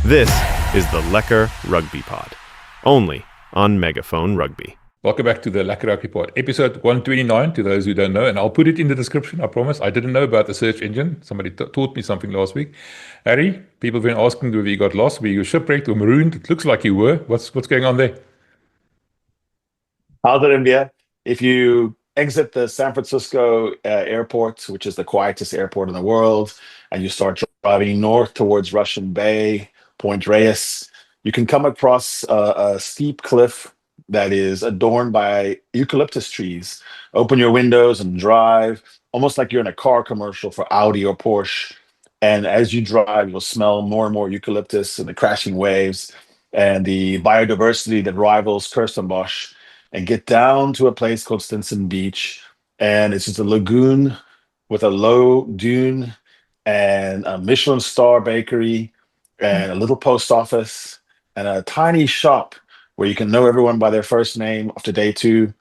This is the Lekker Rugby Pod, only on Megafoon Rugby. Welcome back to the Lekker Rugby Pod, episode 129, to those who don't know, and I'll put it in the description, I promise. I didn't know about the search engine. Somebody taught me something last week. Harry, people have been asking whether you got lost, were you shipwrecked or marooned? It looks like you were. What's going on there? How's it, India? If you exit the San Francisco airport, which is the quietest airport in the world, and you start driving north towards Russian Bay, Point Reyes, you can come across a steep cliff that is adorned by eucalyptus trees. Open your windows and drive, almost like you're in a car commercial for Audi or Porsche. And as you drive, you'll smell more and more eucalyptus and the crashing waves and the biodiversity that rivals Kirstenbosch, and get down to a place called Stinson Beach. And it's just a lagoon with a low dune and a Michelin star bakery and a little post office and a tiny shop where you can know everyone by their first name after day two,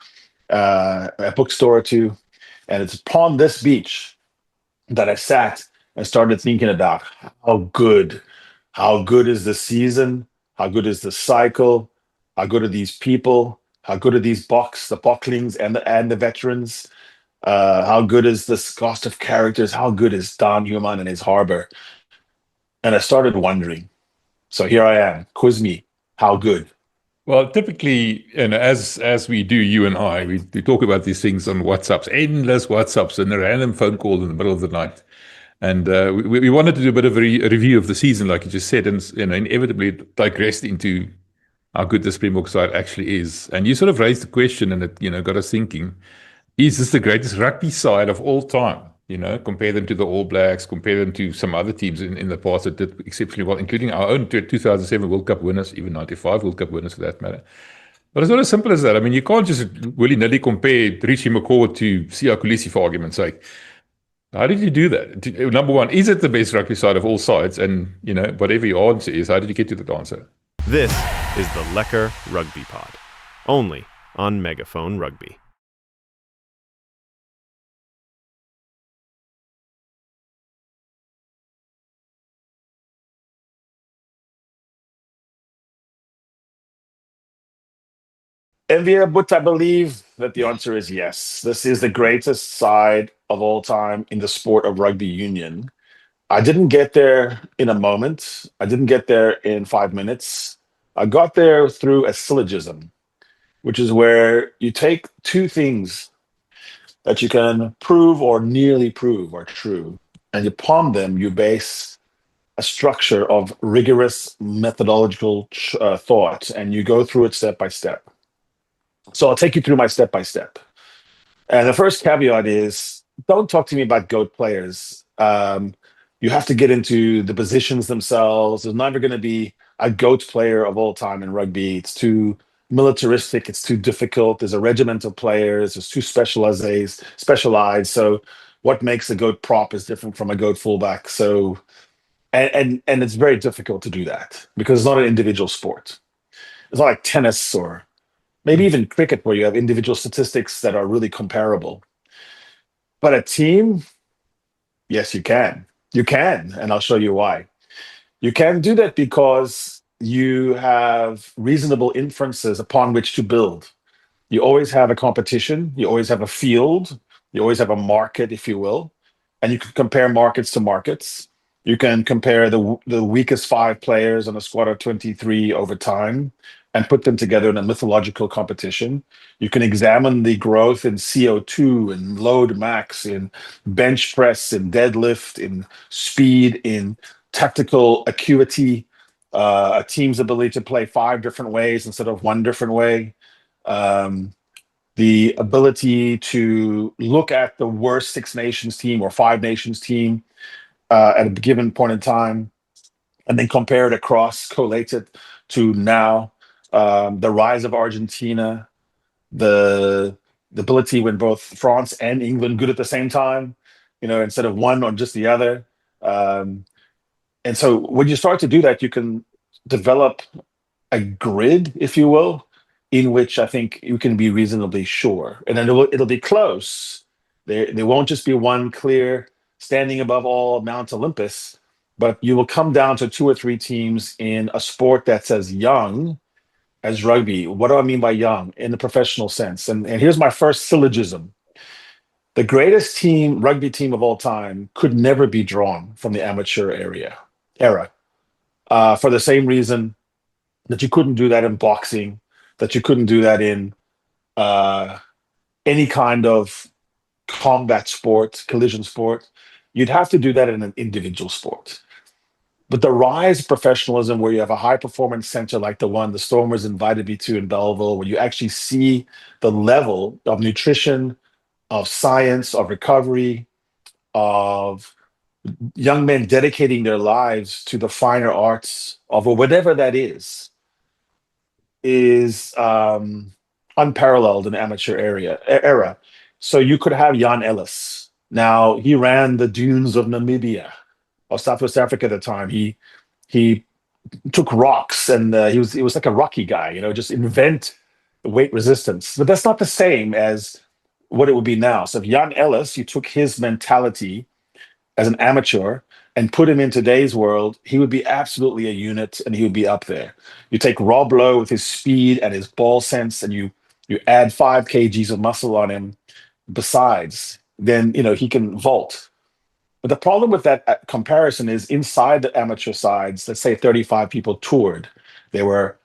a bookstore or two. And it's upon this beach that I sat and started thinking about how good is the season, how good is the cycle, how good are these people, how good are these the Bocklings and the veterans, how good is this cast of characters, how good is Don Human and his harbor. And I started wondering. So here I am, quiz me, how good? Well, typically, and as we do, you and I, we talk about these things on WhatsApps, endless WhatsApps, and a random phone call in the middle of the night. And we wanted to do a bit of a review of the season, like you just said, and inevitably it digressed into how good the Springbok side actually is. And you sort of raised the question, and it got us thinking: is this the greatest rugby side of all time? Compare them to the All Blacks, compare them to some other teams in the past that did exceptionally well, including our own 2007 World Cup winners, even 95 World Cup winners for that matter. But it's not as simple as that. I mean, you can't just willy-nilly compare Richie McCaw to Siya Kolisi, for argument's sake. How did you do that? Number one, is it the best rugby side of all sides? And, whatever your answer is, how did you get to that answer? This is the Lekker Rugby Pod, only on Megafoon Rugby. Envia, but I believe that the answer is yes. This is the greatest side of all time in the sport of rugby union. I didn't get there in a moment. I didn't get there in 5 minutes. I got there through a syllogism, which is where you take two things that you can prove or nearly prove are true, and upon them you base a structure of rigorous methodological thought, and you go through it step by step. So I'll take you through my step by step. And the first caveat is, don't talk to me about GOAT players. You have to get into the positions themselves. There's never going to be a GOAT player of all time in rugby. It's too militaristic. It's too difficult. There's a regiment of players. There's too specialized. So what makes a GOAT prop is different from a GOAT fullback. So, and it's very difficult to do that because it's not an individual sport. It's not like tennis or maybe even cricket, where you have individual statistics that are really comparable. But a team, yes, you can. You can, and I'll show you why. You can do that because you have reasonable inferences upon which to build. You always have a competition. You always have a field. You always have a market, if you will. And you can compare markets to markets. You can compare the weakest 5 players on a squad of 23 over time and put them together in a mythological competition. You can examine the growth in CO2 and load max, in bench press, in deadlift, in speed, in tactical acuity, a team's ability to play 5 different ways instead of 1 different way, the ability to look at the worst 6 nations team or 5 nations team at a given point in time, and then compare it across, collate it to now. The rise of Argentina, the ability when both France and England good at the same time, instead of one or just the other. And so when you start to do that, you can develop a grid, if you will, in which I think you can be reasonably sure. And then it'll be close. There won't just be one clear standing above all Mount Olympus. but you will come down to 2 or 3 teams in a sport that's as young as rugby. What do I mean by young in the professional sense? And here's my first syllogism. The greatest rugby team of all time, could never be drawn from the amateur era, for the same reason that you couldn't do that in boxing, that you couldn't do that in uh, any kind of combat sport, collision sport. You'd have to do that in an individual sport. But the rise of professionalism, where you have a high performance center like the one the Stormers invited me to in Belleville, where you actually see the level of nutrition, of science, of recovery, of young men dedicating their lives to the finer arts of whatever that is unparalleled in the amateur era. So you could have Jan Ellis. Now he ran the dunes of Namibia or Southwest Africa at the time. He took rocks and he was like a rocky guy, just invent weight resistance. But that's not the same as what it would be now. So if Jan Ellis, you took his mentality as an amateur and put him in today's world, he would be absolutely a unit and he would be up there. You take Rob Lowe with his speed and his ball sense, and you add 5 kgs of muscle on him besides, then he can vault. But the problem with that comparison is inside the amateur sides, let's say 35 people toured. They were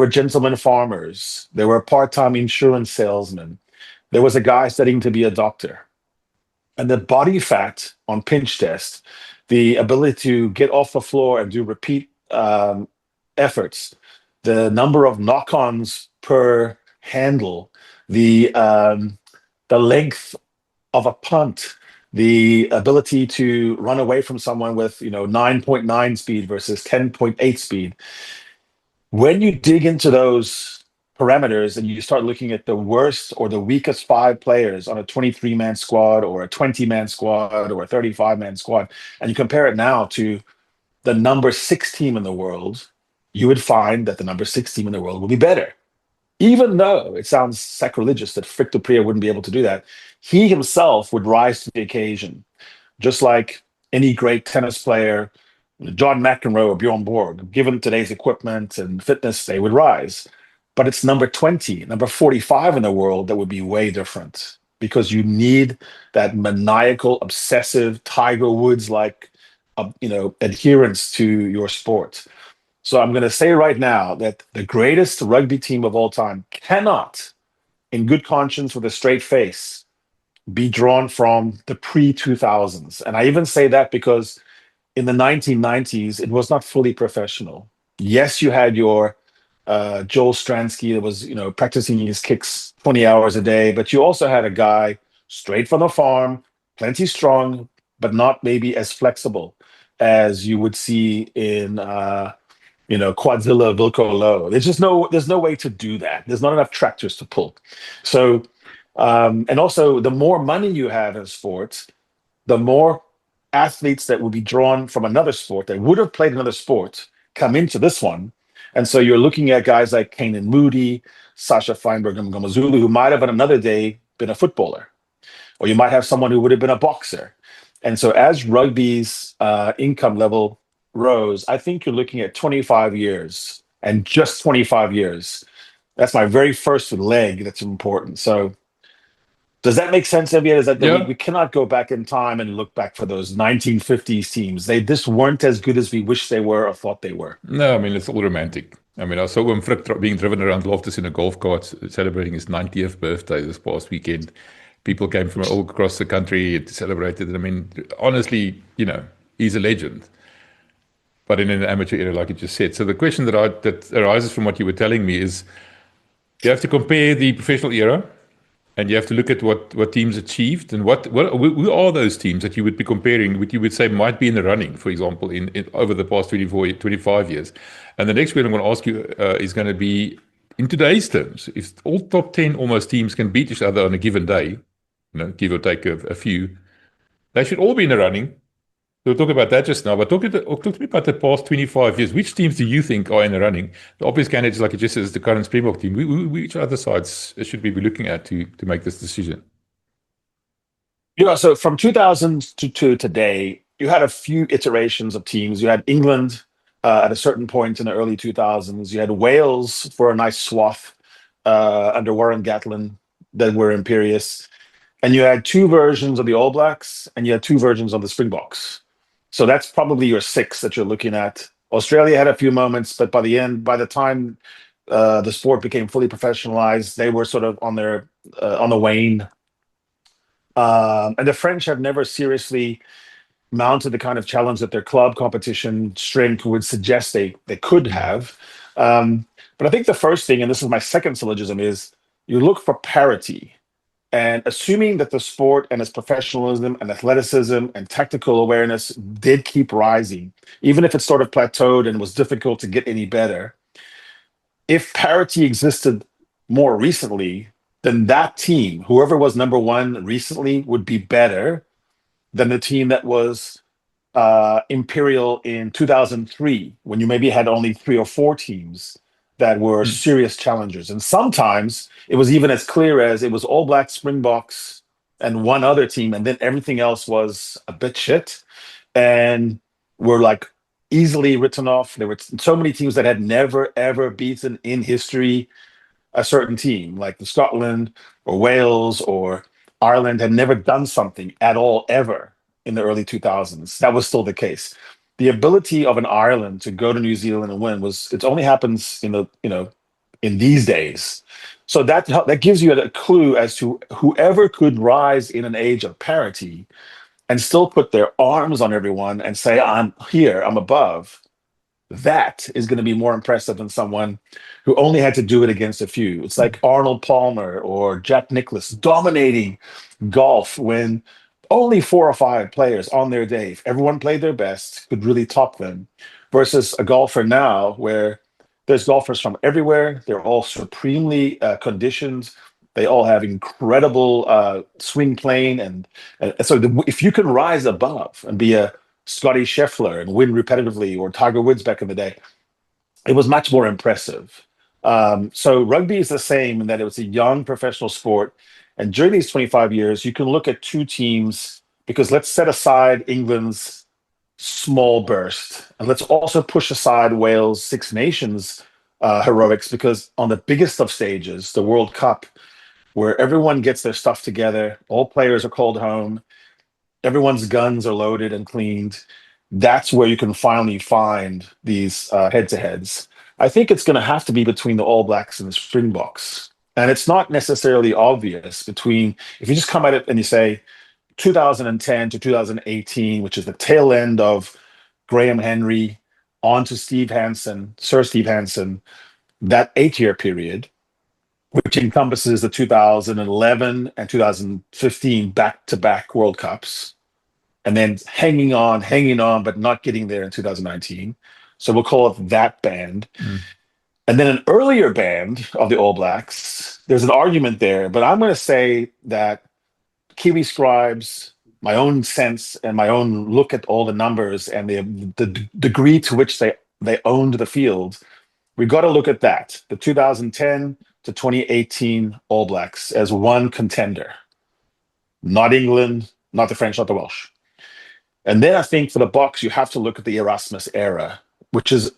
gentlemen farmers. They were part-time insurance salesmen. There was a guy studying to be a doctor. And the body fat on pinch test, the ability to get off the floor and do repeat efforts, the number of knock-ons per handle, the length of a punt, the ability to run away from someone with 9.9 speed versus 10.8 speed. When you dig into those parameters and you start looking at the worst or the weakest 5 players on a 23-man squad or a 20-man squad or a 35-man squad, and you compare it now to the number 6 team in the world, you would find that the number 6 team in the world will be better. Even though it sounds sacrilegious that Frick Duprier wouldn't be able to do that, he himself would rise to the occasion, just like any great tennis player, John McEnroe or Bjorn Borg. Given today's equipment and fitness, they would rise. But it's number 20, number 45 in the world that would be way different, because you need that maniacal, obsessive, Tiger Woods-like, adherence to your sport. So I'm going to say right now that the greatest rugby team of all time cannot, in good conscience, with a straight face, be drawn from the pre-2000s. And I even say that because in the 1990s, it was not fully professional. Yes, you had your Joel Stransky that was, practicing his kicks 20 hours a day, but you also had a guy straight from the farm, plenty strong, but not maybe as flexible as you would see in Quadzilla, Vilco Low. There's no way to do that. There's not enough tractors to pull. So, and also the more money you have in sports, the more athletes that will be drawn from another sport that would have played another sport come into this one. And so you're looking at guys like Kanan Moody, Sasha Feinberg, and Ngomazulu, who might have on another day been a footballer, or you might have someone who would have been a boxer. And so as rugby's income level rose, I think you're looking at 25 years, and just 25 years. That's my very first leg that's important. So does that make sense, Evia? Is that we cannot go back in time and look back for those 1950s teams? They just weren't as good as we wish they were or thought they were. No, I mean, it's all romantic. I mean, I saw him being driven around Loftus in a golf cart celebrating his 90th birthday this past weekend. People came from all across the country to celebrate it. I mean, honestly, he's a legend. But in an amateur era, like you just said. So the question that arises from what you were telling me is, you have to compare the professional era, and you have to look at what teams achieved, and who are those teams that you would be comparing, what you would say might be in the running, for example, in over the past 25 years. And the next question I'm going to ask you is going to be, in today's terms, if all top 10 almost teams can beat each other on a given day, give or take a few, they should all be in the running. We'll talk about that just now, but talk to me about the past 25 years. Which teams do you think are in the running? The obvious candidates, like you just said, is the current Springbok team. Which other sides should we be looking at to make this decision? So from 2000 to today, you had a few iterations of teams. You had England at a certain point in the early 2000s. You had Wales for a nice swath under Warren Gatland that were imperious. And you had two versions of the All Blacks and you had two versions of the Springboks. So that's probably your six that you're looking at. Australia had a few moments, but by the time the sport became fully professionalized, they were sort of on the wane. And the French have never seriously mounted the kind of challenge that their club competition strength would suggest they could have. But I think the first thing, and this is my second syllogism, is you look for parity. And assuming that the sport and its professionalism and athleticism and tactical awareness did keep rising, even if it sort of plateaued and was difficult to get any better, if parity existed more recently, then that team, whoever was number one recently, would be better than the team that was imperial in 2003, when you maybe had only 3 or 4 teams that were serious challengers. And sometimes it was even as clear as it was All Black, Springboks, and one other team, and then everything else was a bit shit and were like easily written off. There were so many teams that had never, ever beaten in history a certain team, like the Scotland or Wales or Ireland had never done something at all ever in the early 2000s. That was still the case. The ability of an Ireland to go to New Zealand and win it only happens in these days. So that gives you a clue as to whoever could rise in an age of parity and still put their arms on everyone and say, I'm here, I'm above. That is going to be more impressive than someone who only had to do it against a few. It's like Arnold Palmer or Jack Nicklaus dominating golf when only 4 or 5 players on their day, if everyone played their best, could really top them, versus a golfer now where there's golfers from everywhere. They're all supremely conditioned. They all have incredible swing plane. And so if you can rise above and be a Scotty Scheffler and win repetitively, or Tiger Woods back in the day, it was much more impressive. So rugby is the same in that it was a young professional sport. And during these 25 years, you can look at 2 teams, because let's set aside England's small burst. And let's also push aside Wales' Six Nations heroics, because on the biggest of stages, the World Cup, where everyone gets their stuff together, all players are called home, everyone's guns are loaded and cleaned, that's where you can finally find these head-to-heads. I think it's going to have to be between the All Blacks and the Springboks. And it's not necessarily obvious between, if you just come at it and you say 2010 to 2018, which is the tail end of Graham Henry, on to Steve Hansen, Sir Steve Hansen, that 8-year period, which encompasses the 2011 and 2015 back-to-back World Cups, and then hanging on, but not getting there in 2019. So we'll call it that band. And then an earlier band of the All Blacks, there's an argument there, but I'm going to say that Kiwi Scribes, my own sense and my own look at all the numbers and the degree to which they owned the field, we've got to look at that, the 2010 to 2018 All Blacks, as one contender. Not England, not the French, not the Welsh. And then I think for the Boks, you have to look at the Erasmus era, which is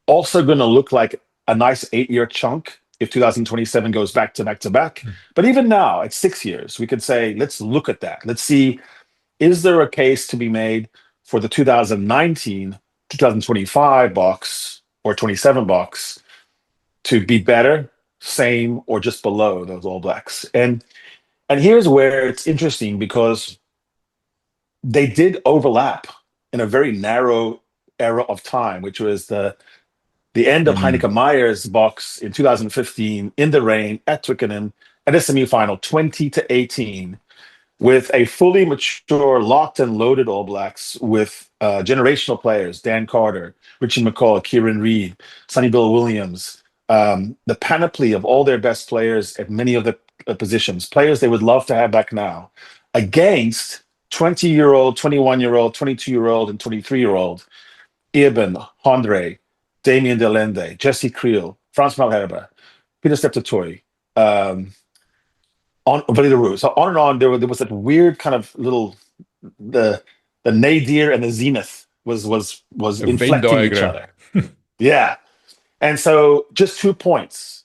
also going to look like a nice 8-year chunk if 2027 goes back to back. But even now, at 6 years, we could say, let's look at that. Let's see, is there a case to be made for the 2019, 2025 Boks or 27 Boks to be better, same, or just below those All Blacks? And here's where it's interesting, because they did overlap in a very narrow era of time, which was the end of Heineke Meyer's Boks in 2015 in the rain at Twickenham at a semi-final, 20-18, with a fully mature, locked and loaded All Blacks with generational players, Dan Carter, Richie McCaw, Kieran Reid, Sonny Bill Williams, the panoply of all their best players at many of the positions, players they would love to have back now, against 20-year-old, 21-year-old, 22-year-old, and 23-year-old Eben, Andre, Damien Delende, Jesse Creel, Frans Malherbe, Peter Steptoe, on Valley Roux. So on and on, there was that weird kind of little the the nadir and the zenith was A Venn inflecting each diagram. other. Yeah. And so just 2 points.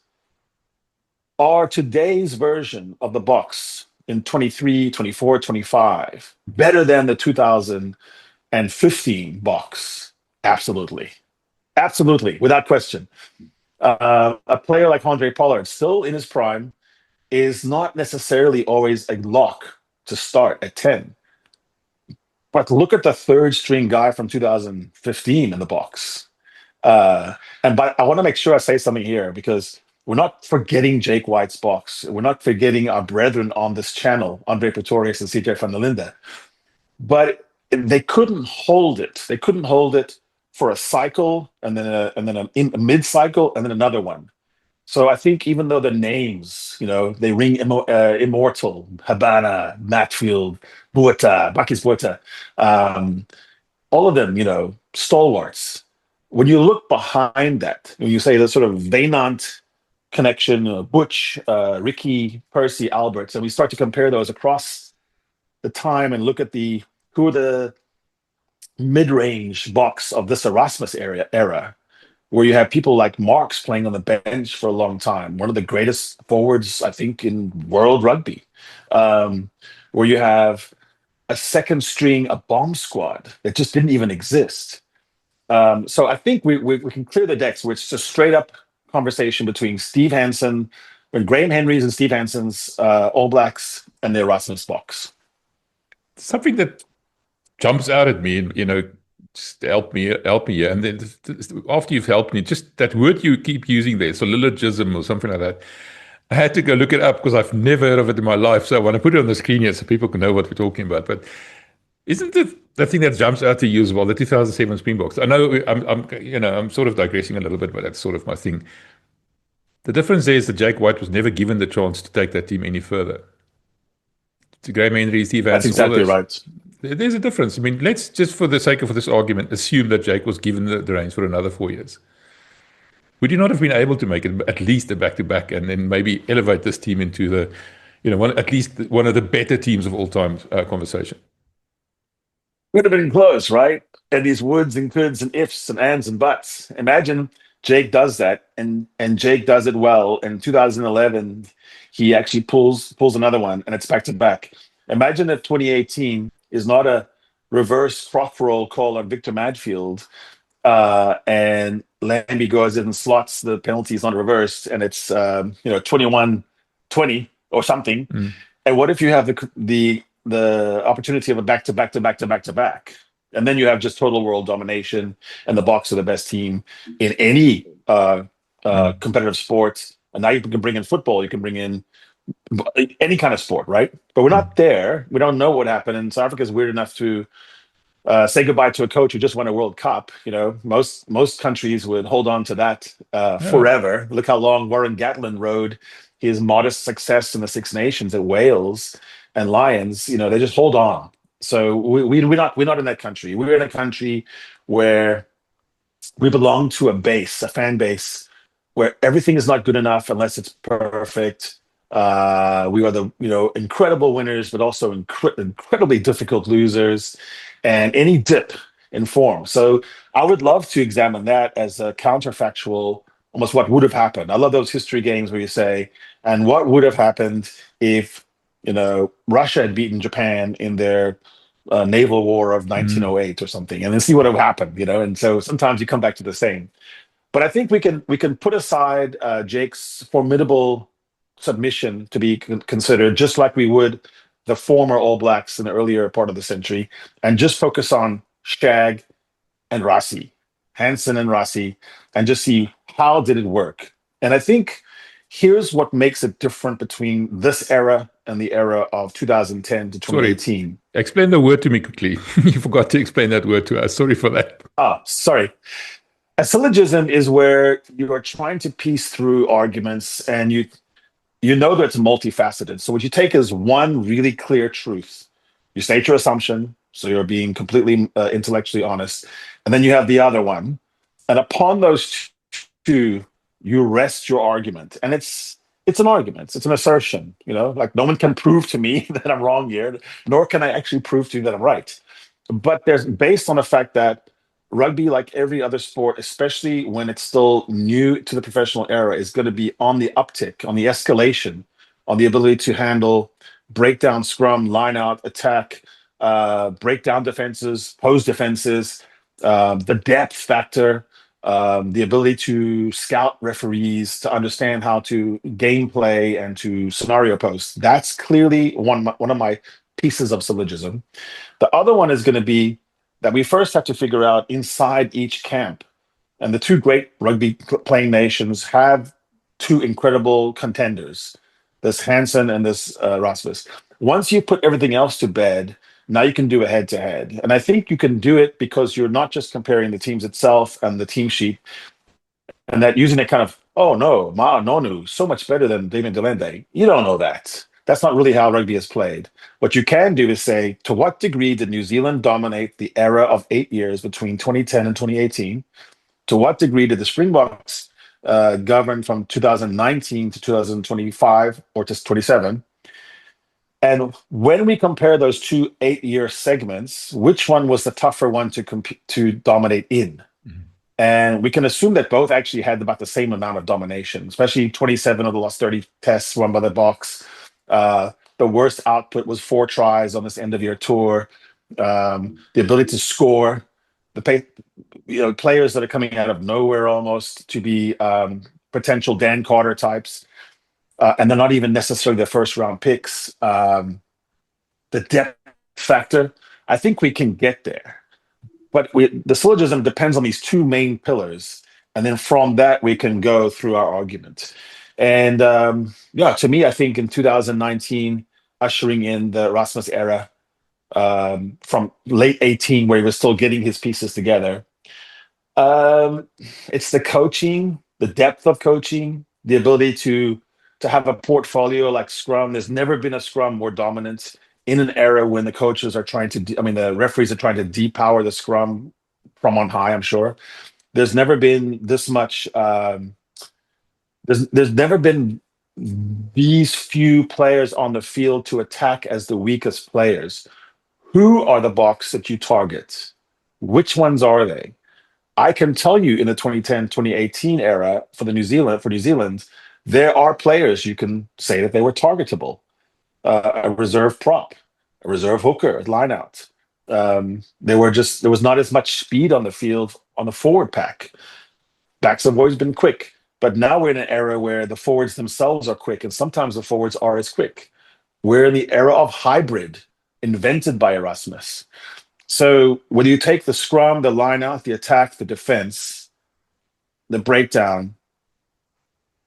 Are today's version of the Bucks in 23, 24, 25 better than the 2015 Bucks? Absolutely. Absolutely, without question. A player like Andre Pollard, still in his prime, is not necessarily always a lock to start at 10. But look at the third string guy from 2015 in the box. But I want to make sure I say something here, because we're not forgetting Jake White's box. We're not forgetting our brethren on this channel, Andre Pretorius and CJ van der Linde. But they couldn't hold it. They couldn't hold it for a cycle, and then a mid-cycle, and then another one. So I think even though the names, they ring immortal, Habana, Matfield, Buerta, Bakis Buerta, all of them, stalwarts. When you look behind that, when you say the sort of Vaynant connection, Butch, Ricky, Percy, Alberts, and we start to compare those across the time and look at who are the mid-range box of this Erasmus era, where you have people like Marks playing on the bench for a long time, one of the greatest forwards, I think, in world rugby, where you have a second string, a bomb squad that just didn't even exist. So I think we can clear the decks, where it's just straight up conversation between Steve Hansen, when Graham Henry's and Steve Hansen's All Blacks and the Erasmus box. Something that jumps out at me, just help me here. And then after you've helped me, just that word you keep using there, syllogism or something like that. I had to go look it up because I've never heard of it in my life. So I want to put it on the screen here so people can know what we're talking about. But isn't it the thing that jumps out to you as well, the 2007 Springboks? I know I'm sort of digressing a little bit, but that's sort of my thing. The difference there is that Jake White was never given the chance to take that team any further. To Graham Henry, Steve Hansen, that's exactly right. There's a difference. I mean, let's just, for the sake of this argument, assume that Jake was given the reins for another 4 years. Would you not have been able to make it at least a back-to-back, and then maybe elevate this team into the, at least one of the better teams of all time conversation? Would have been close, right? And these woulds and coulds and ifs and ands and buts. Imagine Jake does that, and Jake does it well. In 2011, he actually pulls another one, and it's back-to-back. Imagine if 2018 is not a reverse froth roll call on Victor Madfield, and Lambie goes in and slots the penalties on reversed, and it's 21-20 or something. And what if you have the opportunity of a back-to-back, and then you have just total world domination, and the Boks are the best team in any competitive sport. And now you can bring in football, you can bring in any kind of sport, right? But we're not there. We don't know what happened. And South Africa is weird enough to say goodbye to a coach who just won a World Cup. Most countries would hold on to that forever. Look how long Warren Gatland rode his modest success in the Six Nations at Wales and Lions. They just hold on. So we're not in that country. We're in a country where we belong to a fan base, where everything is not good enough unless it's perfect. We are the incredible winners, but also incredibly difficult losers, and any dip in form. So I would love to examine that as a counterfactual, almost what would have happened. I love those history games where you say, and what would have happened if Russia had beaten Japan in their naval war of 1908 or something, and then see what would have happened. And so sometimes you come back to the same. But I think we can put aside Jake's formidable submission to be considered, just like we would the former All Blacks in the earlier part of the century, and just focus on Shag and Rassie, Hansen and Rassie, and just see how did it work. And I think here's what makes it different between this era and the era of 2010 to 2018. Sorry. Explain the word to me quickly. You forgot to explain that word to us. Sorry for that. Sorry. A syllogism is where you are trying to piece through arguments, and you know that it's multifaceted. So what you take is one really clear truth. You state your assumption, so you're being completely intellectually honest. And then you have the other one. And upon those two, you rest your argument. And it's an argument. It's an assertion. Like, no one can prove to me that I'm wrong here, nor can I actually prove to you that I'm right. but there's based on the fact that rugby, like every other sport, especially when it's still new to the professional era, is going to be on the uptick, on the escalation, on the ability to handle breakdown, scrum, line out, attack, breakdown defenses, pose defenses, the depth factor, the ability to scout referees, to understand how to gameplay and to scenario post. That's clearly one of my pieces of syllogism. The other one is going to be that we first have to figure out inside each camp. And the two great rugby playing nations have two incredible contenders, this Hansen and this Rasmus. Once you put everything else to bed, now you can do a head to head. And I think you can do it because you're not just comparing the teams itself and the team sheet, and that using it kind of, oh no, Ma Nonu, so much better than David Delende. You don't know that. That's not really how rugby is played. What you can do is say, to what degree did New Zealand dominate the era of 8 years between 2010 and 2018? To what degree did the Springboks govern from 2019 to 2025 or to 27? And when we compare those two 8-year segments, which one was the tougher one to dominate in? And we can assume that both actually had about the same amount of domination, especially 27 of the last 30 tests won by the Boks. The worst output was 4 tries on this end of year tour. The ability to score, players that are coming out of nowhere almost to be potential Dan Carter types, and they're not even necessarily the first round picks. The depth factor, I think we can get there. But the syllogism depends on these two main pillars. And then from that, we can go through our argument. And to me, I think in 2019, ushering in the Rasmus era from late 18, where he was still getting his pieces together, it's the coaching, the depth of coaching, the ability to have a portfolio like Scrum. There's never been a Scrum more dominant in an era when the coaches are trying to, the referees are trying to depower the Scrum from on high, I'm sure. There's never been this much, there's never been these few players on the field to attack as the weakest players. Who are the Boks that you target? Which ones are they? I can tell you in the 2010, 2018 era for New Zealand, there are players you can say that they were targetable. A reserve prop, a reserve hooker, line out. There was not as much speed on the field on the forward pack. Backs have always been quick, but now we're in an era where the forwards themselves are quick, and sometimes the forwards are as quick. We're in the era of hybrid, invented by Erasmus. So when you take the scrum, the line out, the attack, the defense, the breakdown,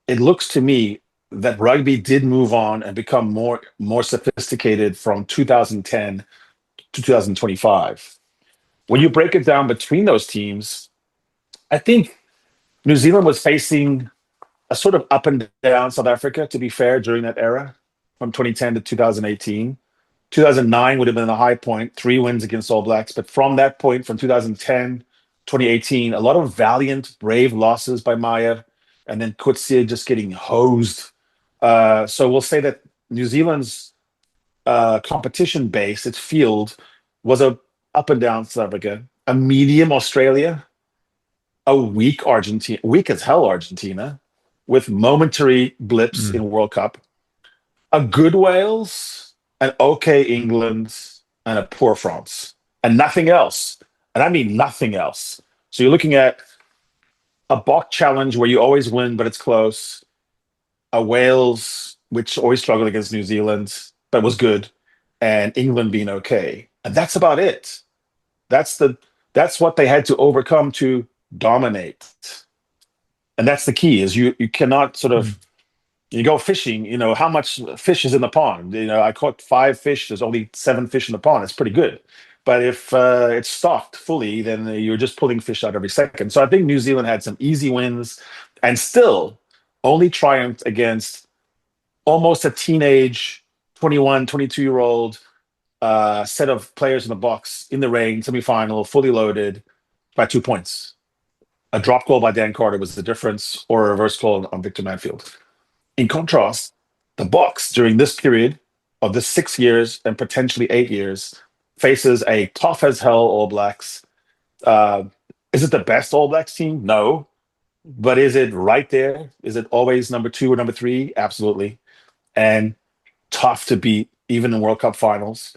it looks to me that rugby did move on and become more sophisticated from 2010 to 2025. When you break it down between those teams, I think New Zealand was facing a sort of up and down South Africa, to be fair, during that era, from 2010 to 2018. 2009 would have been the high point, 3 wins against All Blacks. But from that point, from 2010, 2018, a lot of valiant, brave losses by Meyer, and then Coetzee just getting hosed. So we'll say that New Zealand's competition base, its field, was a up and down South Africa, a medium Australia, a weak Argentina, weak as hell Argentina, with momentary blips in World Cup, a good Wales, an okay England, and a poor France, and nothing else. And I mean nothing else. So you're looking at a Bok challenge where you always win, but it's close. A Wales, which always struggled against New Zealand, but was good, and England being okay. And that's about it. That's what they had to overcome to dominate. And that's the key, is you cannot sort of, you go fishing, how much fish is in the pond? I caught 5 fish, there's only 7 fish in the pond. It's pretty good. But if it's stocked fully, then you're just pulling fish out every second. So I think New Zealand had some easy wins and still only triumphed against almost a teenage 21, 22-year-old set of players in the box, in the rain, semifinal, fully loaded, by 2 points. A drop goal by Dan Carter was the difference, or a reverse goal on Victor Manfield. In contrast, the Boks during this period of this 6 years and potentially 8 years faces a tough as hell All Blacks. Is it the best All Blacks team? No. But is it right there? Is it always number 2 or number 3? Absolutely. And tough to beat, even in World Cup finals.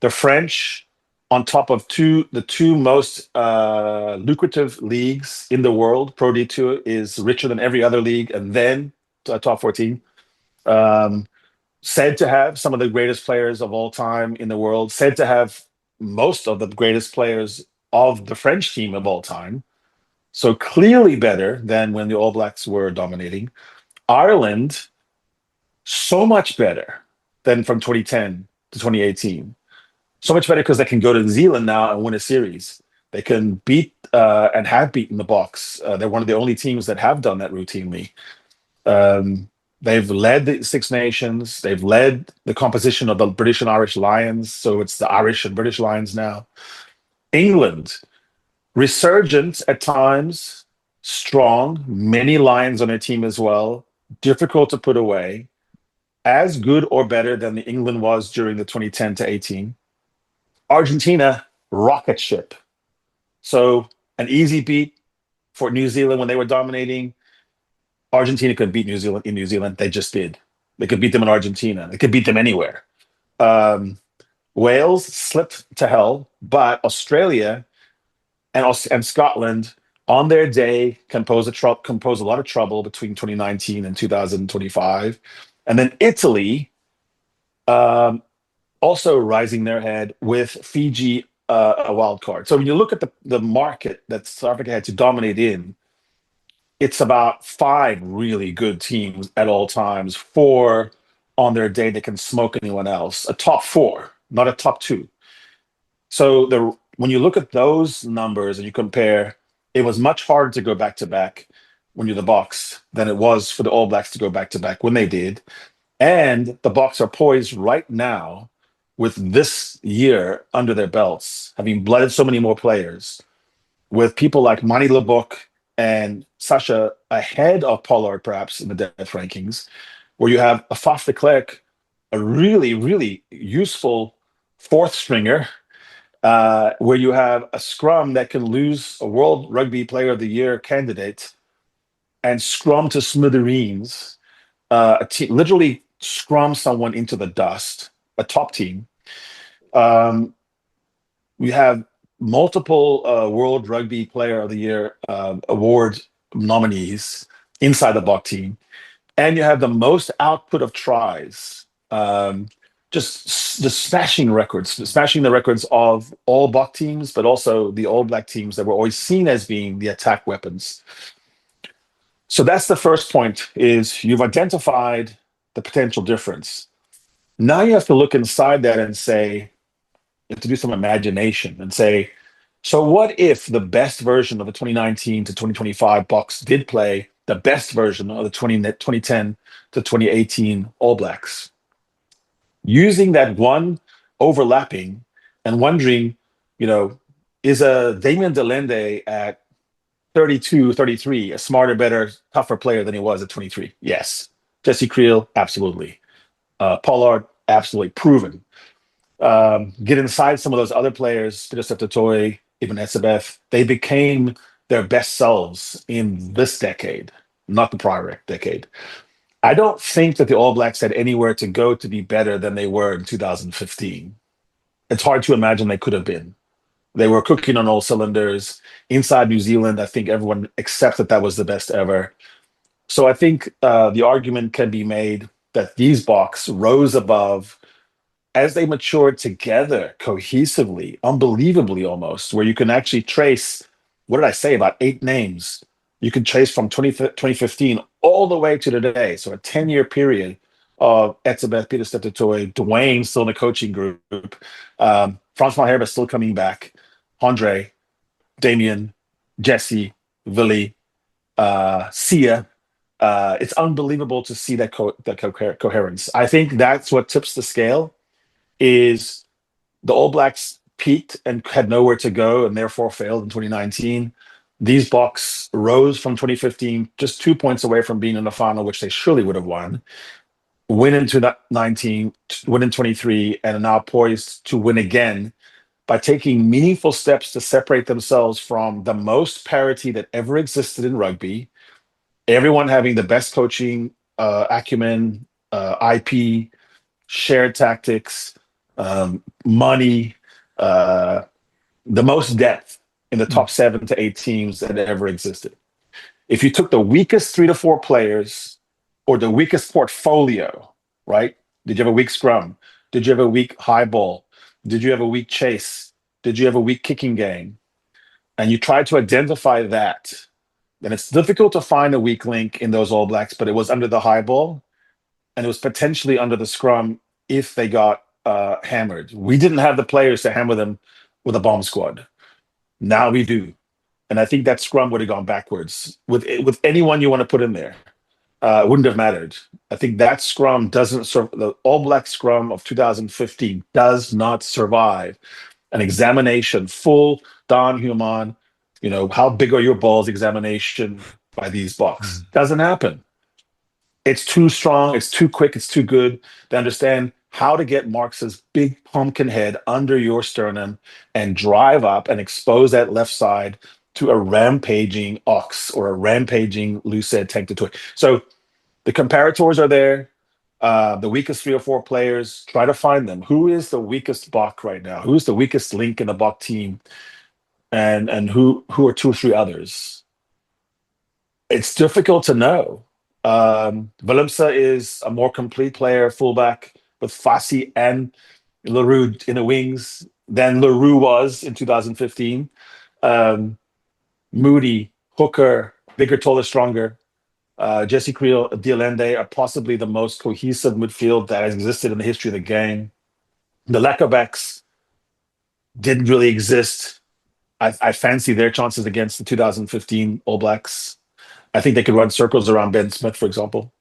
The French, on top of the two most lucrative leagues in the world, Pro D2 is richer than every other league, and then top 14. Said to have some of the greatest players of all time in the world, said to have most of the greatest players of the French team of all time. So clearly better than when the All Blacks were dominating. Ireland, so much better than from 2010 to 2018. So much better because they can go to New Zealand now and win a series. They can beat and have beaten the Boks. They're one of the only teams that have done that routinely. They've led the Six Nations. They've led the composition of the British and Irish Lions. So it's the Irish and British Lions now. England, resurgent at times, strong, many Lions on their team as well, difficult to put away, as good or better than the England was during the 2010 to 18. Argentina, rocket ship. So an easy beat for New Zealand when they were dominating. Argentina could beat New Zealand in New Zealand. They just did. They could beat them in Argentina. They could beat them anywhere. Wales slipped to hell, but Australia and Scotland on their day can pose a lot of trouble between 2019 and 2025. And then Italy also rising their head with Fiji a wild card. So when you look at the market that South Africa had to dominate in, it's about 5 really good teams at all times. 4 on their day that can smoke anyone else. A top 4, not a top 2. So when you look at those numbers and you compare, it was much harder to go back-to-back when you're the Boks than it was for the All Blacks to go back-to-back when they did. And the Boks are poised right now with this year under their belts, having blooded so many more players, with people like Mani Leboeck and Sasha ahead of Pollard, perhaps, in the depth rankings, where you have a Faf de Klerk, a really, really useful 4th stringer, where you have a scrum that can lose a World Rugby Player of the Year candidate and scrum to smithereens, a team, literally scrum someone into the dust, a top team. We have multiple World Rugby Player of the Year award nominees inside the Bok team, and you have the most output of tries, just smashing the records of all Bok teams, but also the All Black teams that were always seen as being the attack weapons. So that's the first point, is you've identified the potential difference. Now you have to look inside that and say, you have to do some imagination and say, so what if the best version of the 2019 to 2025 Boks did play the best version of the 2010 to 2018 All Blacks? Using that one overlapping and wondering, is a Damien Delende at 32, 33 a smarter, better, tougher player than he was at 23? Yes. Jesse Creel, absolutely. Pollard, absolutely proven. Get inside some of those other players, Peter Septatoy, Ibn Etzebeth, they became their best selves in this decade, not the prior decade. I don't think that the All Blacks had anywhere to go to be better than they were in 2015. It's hard to imagine they could have been. They were cooking on all cylinders. Inside New Zealand, I think everyone accepts that was the best ever. So I think the argument can be made that these Boks rose above as they matured together cohesively, unbelievably almost, where you can actually trace, what did I say, about 8 names. You can trace from 2015 all the way to today. So a 10-year period of Etzebeth, Peter Steptoe, Dwayne still in the coaching group, Francois Herbe still coming back, Andre, Damien, Jesse, Willie, Sia. It's unbelievable to see that coherence. I think that's what tips the scale, is the All Blacks peaked and had nowhere to go and therefore failed in 2019. These Boks rose from 2015, just 2 points away from being in the final, which they surely would have won. Win in 19, win in 23, and are now poised to win again by taking meaningful steps to separate themselves from the most parity that ever existed in rugby, everyone having the best coaching acumen, IP, shared tactics, money, the most depth in the top 7 to 8 teams that ever existed. If you took the weakest 3 to 4 players or the weakest portfolio, right? Did you have a weak scrum? Did you have a weak high ball? Did you have a weak chase? Did you have a weak kicking game? And you tried to identify that, then it's difficult to find a weak link in those All Blacks, but it was under the high ball and it was potentially under the scrum if they got hammered. We didn't have the players to hammer them with a bomb squad. Now we do. And I think that scrum would have gone backwards with anyone you want to put in there. It wouldn't have mattered. I think that scrum doesn't serve. The All Black scrum of 2015 does not survive an examination, full Don Human, how big are your balls examination by these Boks. Doesn't happen. It's too strong, it's too quick, it's too good. They understand how to get Marx's big pumpkin head under your sternum and drive up and expose that left side to a rampaging ox or a rampaging Lucid tank to toy. So the comparators are there. The weakest 3 or 4 players, try to find them. Who is the weakest Bok right now? Who's the weakest link in the Bok team? And who are 2 or 3 others? It's difficult to know. Willemse is a more complete player, fullback, with Fassi and Leroux in the wings than Leroux was in 2015. Moody, Hooker, bigger, taller, stronger. Jesse Creel, Dialende are possibly the most cohesive midfield that has existed in the history of the game. The Leckerbacks didn't really exist. I fancy their chances against the 2015 All Blacks. I think they could run circles around Ben Smith, for example.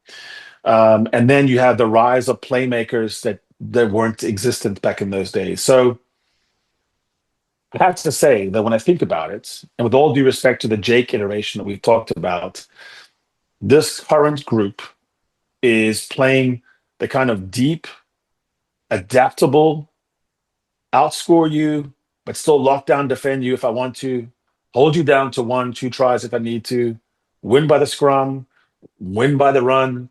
And then you have the rise of playmakers that weren't existent back in those days. So I have to say that when I think about it, and with all due respect to the Jake iteration that we've talked about, this current group is playing the kind of deep, adaptable, outscore you, but still lock down, defend you if I want to, hold you down to 1, 2 tries if I need to, win by the scrum, win by the run,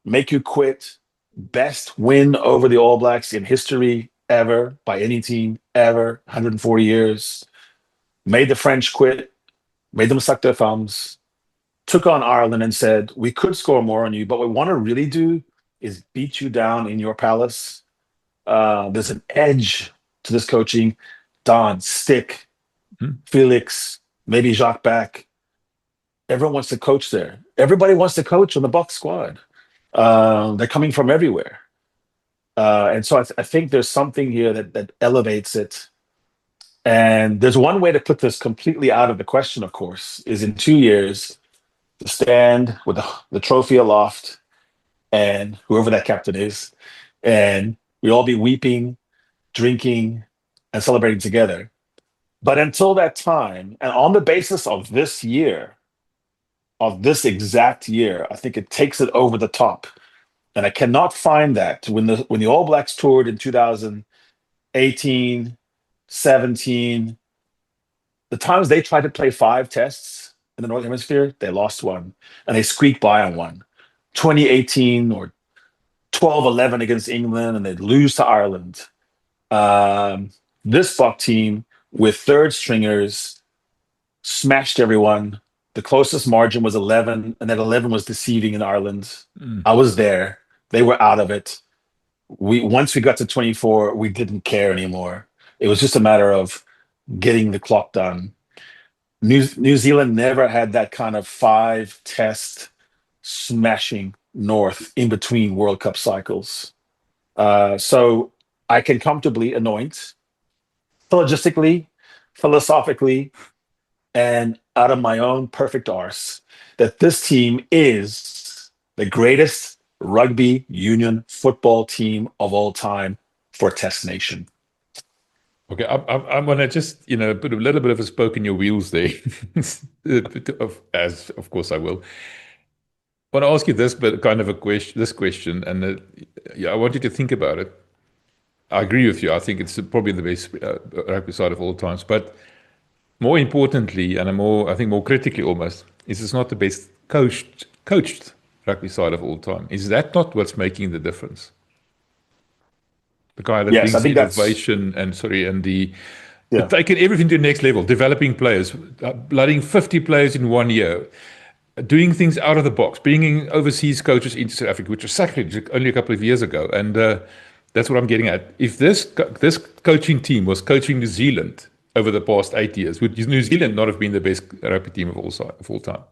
make you quit. Best win over the All Blacks in history ever by any team ever, 140 years. Made the French quit, made them suck their thumbs, took on Ireland and said, we could score more on you, but what we want to really do is beat you down in your palace. There's an edge to this coaching. Don, Stick, Felix, maybe Jacques back. Everyone wants to coach there. Everybody wants to coach on the Buck squad. They're coming from everywhere. And so I think there's something here that elevates it. And there's one way to put this completely out of the question, of course, is in 2 years to stand with the trophy aloft and whoever that captain is, and we all be weeping, drinking, and celebrating together. But until that time, and on the basis of this year, of this exact year, I think it takes it over the top. And I cannot find that when the All Blacks toured in 2018, 17, the times they tried to play 5 tests in the Northern Hemisphere, they lost one and they squeaked by on one. 2018 or 12-11 against England, and they'd lose to Ireland. This Buck team with third stringers smashed everyone. The closest margin was 11, and that 11 was deceiving in Ireland. I was there. They were out of it. Once we got to 24, we didn't care anymore. It was just a matter of getting the clock done. New Zealand never had that kind of 5-test smashing North in between World Cup cycles. So I can comfortably anoint, logistically, philosophically, and out of my own perfect arse, that this team is the greatest rugby union football team of all time for Test Nation. Okay, I'm gonna just put a little bit of a spoke in your wheels there, as of course I will. I want to ask you this, but kind of this question, and I want you to think about it. I agree with you. I think it's probably the best rugby side of all times. But more importantly, and I think more critically almost, is it's not the best coached rugby side of all time. Is that not what's making the difference? The guy that Yes, I brings think that's innovation and the yeah. taking everything to the next level, developing players, blooding 50 players in 1 year, doing things out of the box, bringing overseas coaches into South Africa, which was sacrilege only a couple of years ago. And that's what I'm getting at. If this coaching team was coaching New Zealand over the past 8 years, would New Zealand not have been the best rugby team of all time?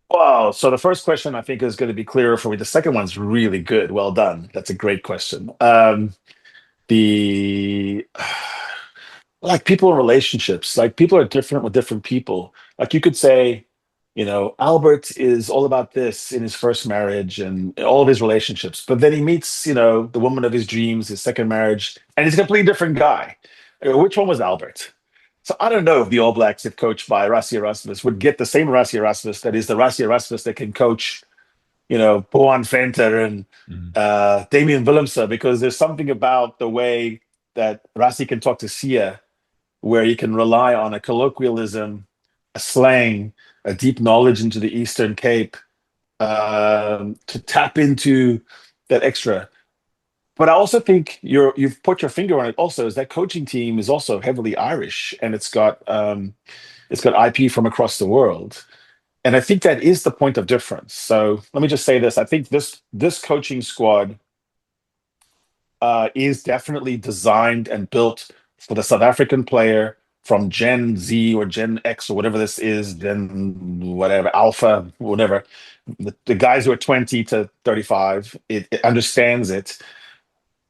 Wow. So the first question I think is going to be clearer for me. The second one's really good. Well done. That's a great question. The like people in relationships, like people are different with different people. Like you could say, Albert is all about this in his first marriage and all of his relationships, but then he meets, the woman of his dreams, his second marriage, and he's a completely different guy. Which one was Albert? So I don't know if the All Blacks, if coached by Rassie Erasmus, would get the same Rassie Erasmus that is the Rassie Erasmus that can coach, Boan Venter and Damian Willemse, because there's something about the way that Rassie can talk to Sia where you can rely on a colloquialism, a slang, a deep knowledge into the Eastern Cape to tap into that extra. But I also think you've put your finger on it. Also, is that coaching team is also heavily Irish, and it's got IP from across the world, and I think that is the point of difference. So let me just say this: I think this coaching squad is definitely designed and built for the South African player from Gen Z or Gen X or whatever this is, Gen whatever, Alpha, whatever. The guys who are 20 to 35, it understands it.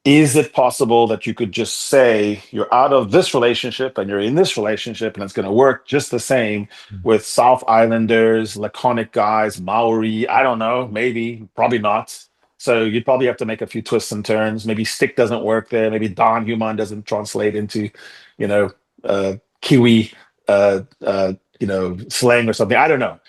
Is it possible that you could just say you're out of this relationship and you're in this relationship and it's going to work just the same with South Islanders, laconic guys, Maori? I don't know, maybe, probably not. So you'd probably have to make a few twists and turns. Maybe stick doesn't work there. Maybe Don Human doesn't translate into, Kiwi, slang or something. I don't know.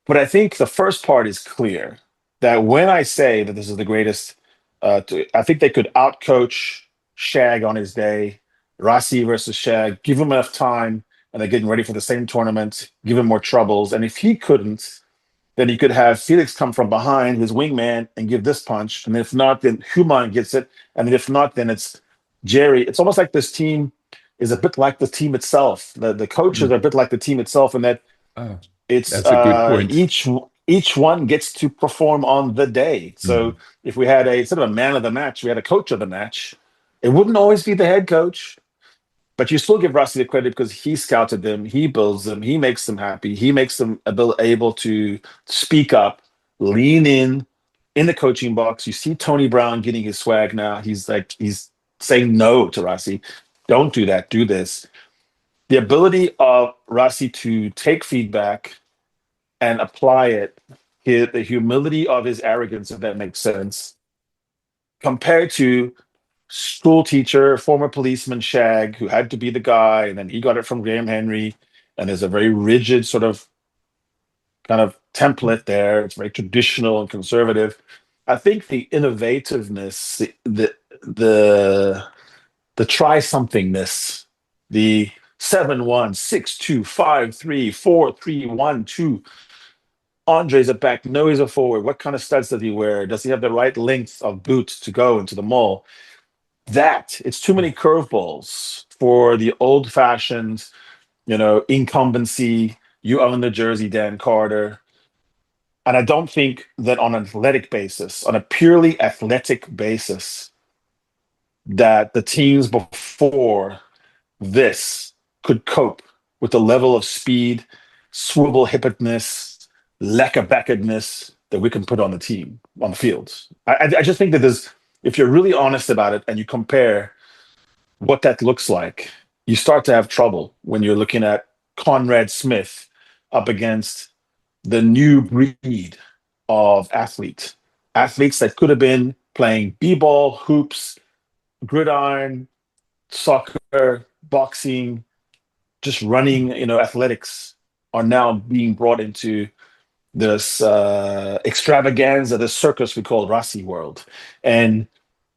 But I think the first part is clear that when I say that this is the greatest, I think they could outcoach Shag on his day, Rassie versus Shag, give him enough time, and they're getting ready for the same tournament, give him more troubles. And if he couldn't, then he could have Felix come from behind his wingman and give this punch. And if not, then Human gets it. And if not, then it's Jerry. It's almost like this team is a bit like the team itself. The coaches are a bit like the team itself, and that Oh, it's that's a good point. each one gets to perform on the day. So if we had instead of a man of the match, we had a coach of the match, it wouldn't always be the head coach. But you still give Rassie the credit because he scouted them, he builds them, he makes them happy, he makes them able to speak up, lean in the coaching box. You see Tony Brown getting his swag now. He's saying no to Rassie. Don't do that. Do this. The ability of Rassie to take feedback and apply it, the humility of his arrogance, if that makes sense, compared to school teacher, former policeman Shag, who had to be the guy, and then he got it from Graham Henry, and there's a very rigid sort of kind of template there. It's very traditional and conservative. I think the innovativeness, the try somethingness, the 7-1, 6-2, 5-3, 4-3, 1-2. Andre's a back. No, he's a forward. What kind of studs does he wear? Does he have the right length of boots to go into the mall? It's too many curveballs for the old-fashioned, incumbency. You own the jersey, Dan Carter. And I don't think that on an athletic basis, on a purely athletic basis, that the teams before this could cope with the level of speed, swivel hippedness, lacquer-backedness that we can put on the team, on the field. I just think that if you're really honest about it and you compare what that looks like, you start to have trouble when you're looking at Conrad Smith up against the new breed of athletes that could have been playing b-ball, hoops, gridiron, soccer, boxing, just running, athletics, are now being brought into this extravaganza, this circus we call Rassie world. And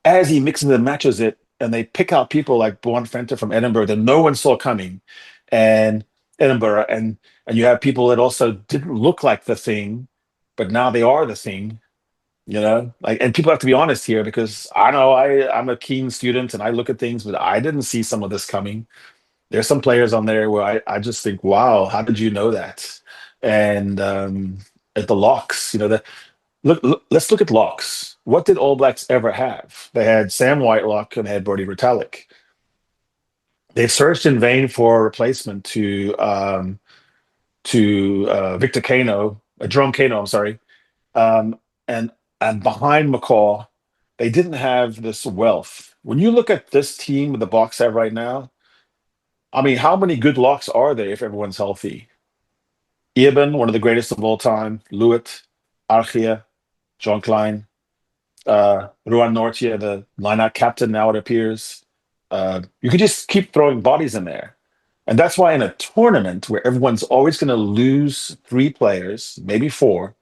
as he mixes and matches it, and they pick out people like Bourne Fenter from Edinburgh that no one saw coming, and Edinburgh, and you have people that also didn't look like the thing, but now they are the thing. Like, and people have to be honest here, because I know I'm a keen student and I look at things, but I didn't see some of this coming. There's some players on there where I just think, wow, how did you know that? And at the locks, let's look at locks. What did All Blacks ever have? They had Sam Whitelock and they had Brodie Retallick. They've searched in vain for a replacement to Victor Kano, Jerome Kano, I'm sorry. And behind McCaw, they didn't have this wealth. When you look at this team the Boks have right now, I mean, how many good locks are there if everyone's healthy? Eben, one of the greatest of all time, Lewitt, Archia, John Klein, Ruan Nortia, the lineout captain now, it appears. You could just keep throwing bodies in there. And that's why in a tournament where everyone's always going to lose 3 players, maybe 4,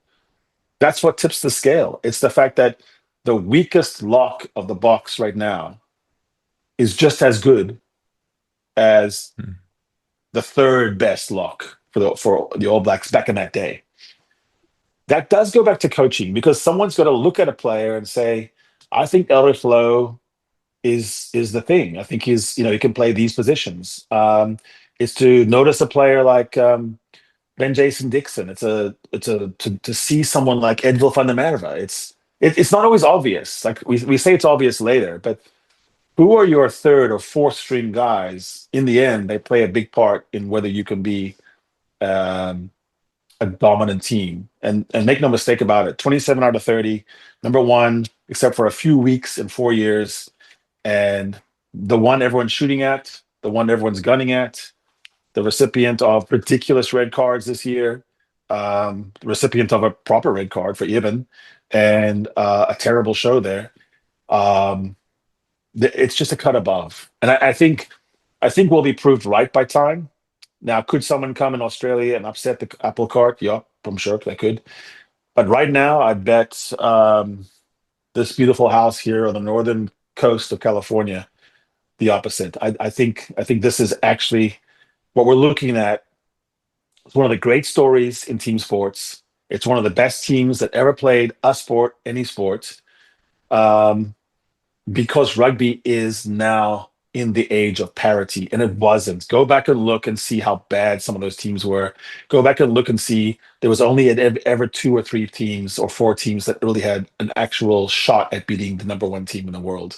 that's what tips the scale. It's the fact that the weakest lock of the Boks right now is just as good as the 3rd best lock for the All Blacks back in that day. That does go back to coaching, because someone's got to look at a player and say, I think Elrich Lowe is the thing. I think he can play these positions. It's to notice a player like Ben Jason Dixon. It's to see someone like Edville van der Merwe. It's not always obvious. Like we say it's obvious later, but who are your 3rd or 4th string guys? In the end, they play a big part in whether you can be a dominant team. And make no mistake about it, 27 out of 30, number 1, except for a few weeks in 4 years, and the one everyone's shooting at, the one everyone's gunning at, the recipient of ridiculous red cards this year, the recipient of a proper red card for Eben, and a terrible show there. It's just a cut above. And I think we'll be proved right by time. Now, could someone come in Australia and upset the apple cart? Yeah, I'm sure they could. But right now, I bet this beautiful house here on the northern coast of California, the opposite. I think this is actually what we're looking at. It's one of the great stories in team sports. It's one of the best teams that ever played a sport, any sport, because rugby is now in the age of parity, and it wasn't. Go back and look and see how bad some of those teams were. Go back and look and see there was only ever 2 or 3 teams or 4 teams that really had an actual shot at beating the number 1 team in the world.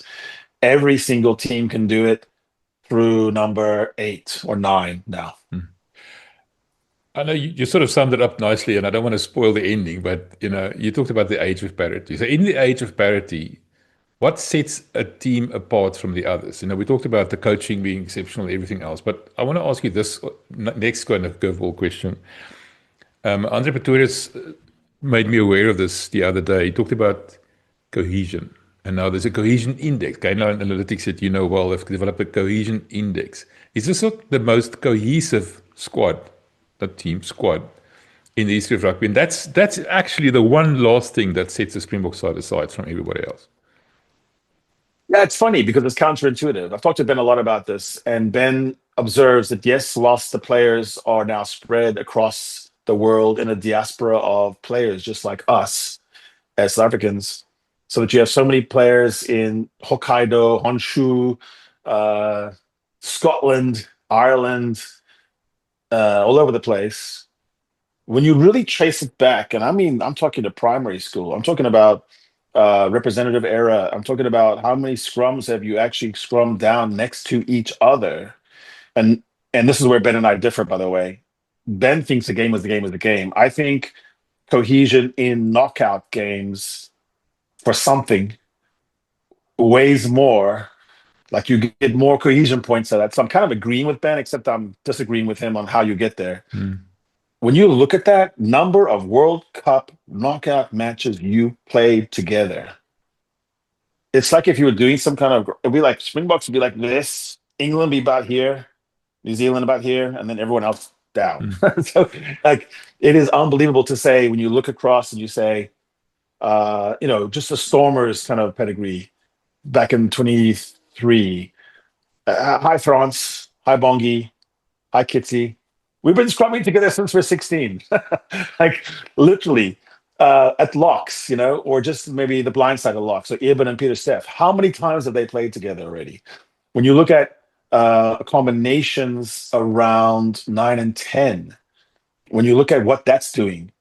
Every single team can do it through number 8 or 9 now. I know you sort of summed it up nicely, and I don't want to spoil the ending, but you talked about the age of parity. So in the age of parity, what sets a team apart from the others? We talked about the coaching being exceptional, everything else, but I want to ask you this next kind of curveball question. Andre Pretorius made me aware of this the other day. He talked about cohesion, and now there's a cohesion index. Gainline Analytics that well have developed a cohesion index. Is this not the most cohesive squad in the history of rugby? And that's actually the one last thing that sets the Springbok side aside from everybody else. Yeah, it's funny because it's counterintuitive. I've talked to Ben a lot about this, and Ben observes that yes, whilst the players are now spread across the world in a diaspora of players just like us as South Africans, so that you have so many players in Hokkaido, Honshu, Scotland, Ireland, all over the place. When you really trace it back, and I mean, I'm talking to primary school, I'm talking about representative era, I'm talking about how many scrums have you actually scrummed down next to each other. And this is where Ben and I differ, by the way. Ben thinks the game is the game is the game. I think cohesion in knockout games for something weighs more. Like you get more cohesion points at that. So I'm kind of agreeing with Ben, except I'm disagreeing with him on how you get there. When you look at that number of World Cup knockout matches you played together, it's like if you were doing some kind of, it'd be like Springboks would be like this, England be about here, New Zealand about here, and then everyone else down. So like it is unbelievable to say when you look across and you say, just the Stormers kind of pedigree, back in 23. Hi, France. Hi, Bongi. Hi, Kitty. We've been scrumming together since we're 16. Like, literally, at locks, or just maybe the blind side of locks. So Eben and Peter Steph. How many times have they played together already? When you look at combinations around 9 and 10, when you look at what that's doing,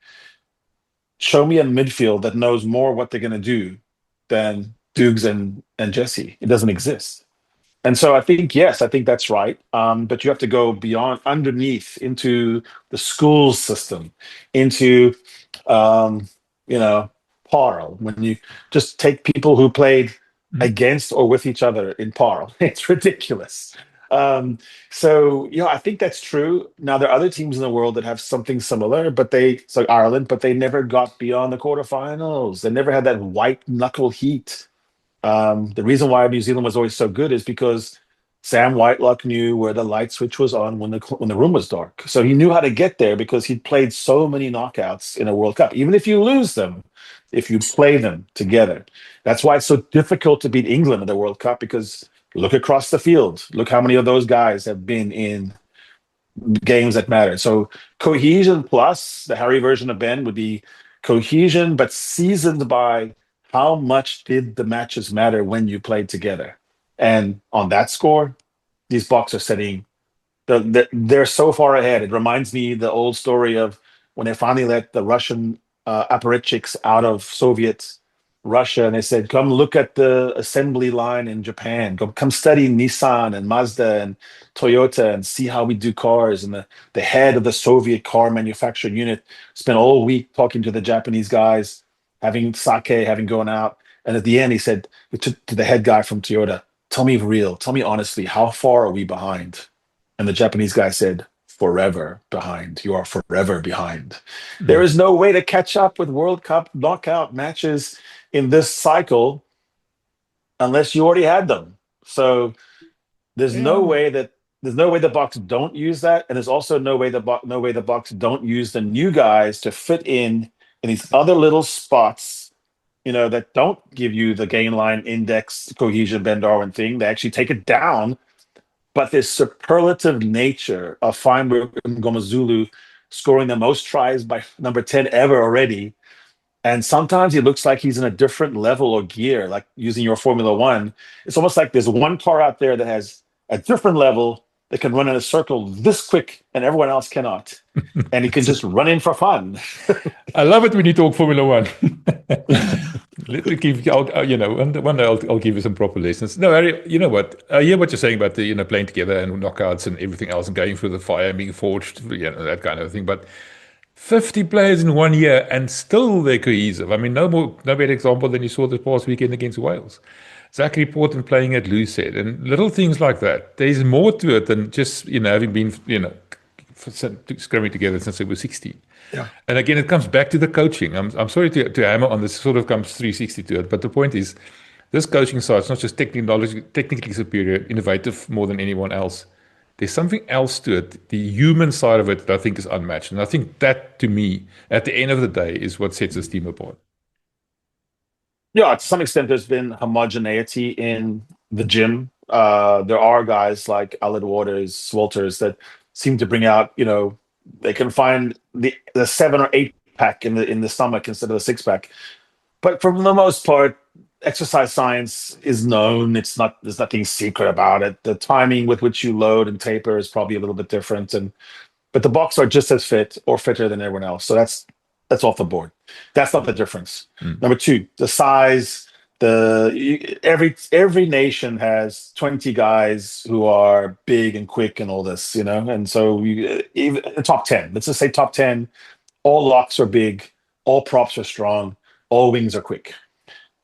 show me a midfield that knows more what they're going to do than Dukes and Jesse. It doesn't exist. And so I think, yes, I think that's right. But you have to go beyond, underneath, into the school system, into, um, Parl. When you just take people who played against or with each other in Parl, it's ridiculous. So, I think that's true. Now, there are other teams in the world that have something similar, so Ireland, but they never got beyond the quarterfinals. They never had that white knuckle heat. The reason why New Zealand was always so good is because Sam Whitelock knew where the light switch was on when the room was dark. So he knew how to get there because he'd played so many knockouts in a World Cup. Even if you lose them, if you play them together, that's why it's so difficult to beat England in the World Cup, because look across the field. Look how many of those guys have been in games that matter. So cohesion plus the Harry version of Ben would be cohesion, but seasoned by how much did the matches matter when you played together. And on that score, these Boks are setting, they're so far ahead. It reminds me the old story of when they finally let the Russian apparatchiks out of Soviet Russia, and they said, come look at the assembly line in Japan. Come study Nissan and Mazda and Toyota and see how we do cars. And the head of the Soviet car manufacturing unit spent all week talking to the Japanese guys, having sake, having gone out. And at the end, he said to the head guy from Toyota, tell me honestly, how far are we behind? And the Japanese guy said, forever behind. You are forever behind. There is no way to catch up with World Cup knockout matches in this cycle unless you already had them. So there's no way the Boks don't use that, and there's also no way the Boks don't use the new guys to fit in these other little spots, that don't give you the gain line index cohesion Ben Darwin thing. They actually take it down. But this superlative nature of Feinberg and Ngomazulu scoring the most tries by number 10 ever already. And sometimes he looks like he's in a different level or gear, like using your Formula One. It's almost like there's one car out there that has a different level that can run in a circle this quick and everyone else cannot. And he can just run in for fun. I love it when you talk Formula One. Let me give one day I'll give you some proper lessons. No, Harry, you know what? I hear what you're saying about the playing together and knockouts and everything else and going through the fire and being forged, that kind of thing. But 50 players in 1 year and still they're cohesive. I mean, no better example than you saw this past weekend against Wales. Zachary Porton playing at Lucid and little things like that. There's more to it than just having been scrimming together since they were 16. Yeah. And again, it comes back to the coaching. I'm sorry to hammer on this, sort of comes 360 to it, but the point is, this coaching side is not just technically superior, innovative more than anyone else. There's something else to it, the human side of it, that I think is unmatched. And I think that, to me, at the end of the day, is what sets this team apart. Yeah, to some extent, there's been homogeneity in the gym. There are guys like Aled Walters that seem to bring out, they can find the 7 or 8 pack in the stomach instead of the 6 pack. But for the most part, exercise science is known. There's nothing secret about it. The timing with which you load and taper is probably a little bit different. But the Boks are just as fit or fitter than everyone else. So that's off the board. That's not the difference. Number 2, the size. Every nation has 20 guys who are big and quick and all this, and so even top 10, let's just say top 10, all locks are big, all props are strong, all wings are quick.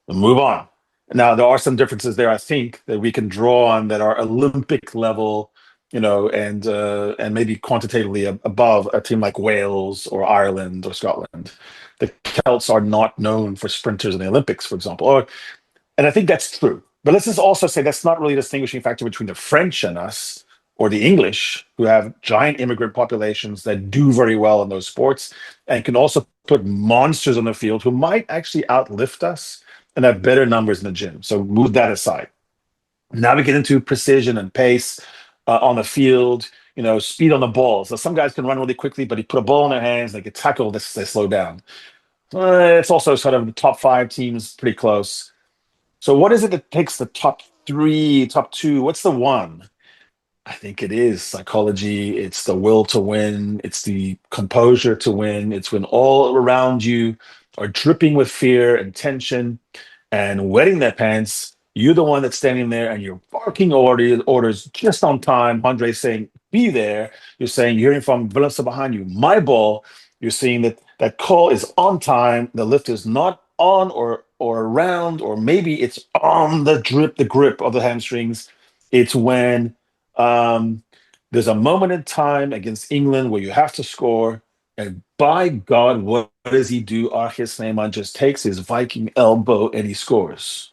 We'll move on. Now, there are some differences there, I think, that we can draw on that are Olympic level, and maybe quantitatively above a team like Wales or Ireland or Scotland. The Celts are not known for sprinters in the Olympics, for example. And I think that's true. But let's just also say that's not really a distinguishing factor between the French and us, or the English, who have giant immigrant populations that do very well in those sports and can also put monsters on the field who might actually outlift us and have better numbers in the gym. So move that aside. Now we get into precision and pace on the field, speed on the ball. So some guys can run really quickly, but you put a ball in their hands, they get tackled, they slow down. It's also sort of the top 5 teams pretty close. So what is it that takes the top 3, top 2? What's the one? I think it is psychology. It's the will to win. It's the composure to win. It's when all around you are dripping with fear and tension and wetting their pants. You're the one that's standing there and you're barking orders just on time. Andre's saying, be there. You're saying, you're hearing from Valencia behind you, my ball. You're seeing that call is on time. The lift is not on or around, or maybe it's on the grip of the hamstrings. It's when there's a moment in time against England where you have to score, and by God, what does he do? Archie Snyman just takes his Viking elbow and he scores.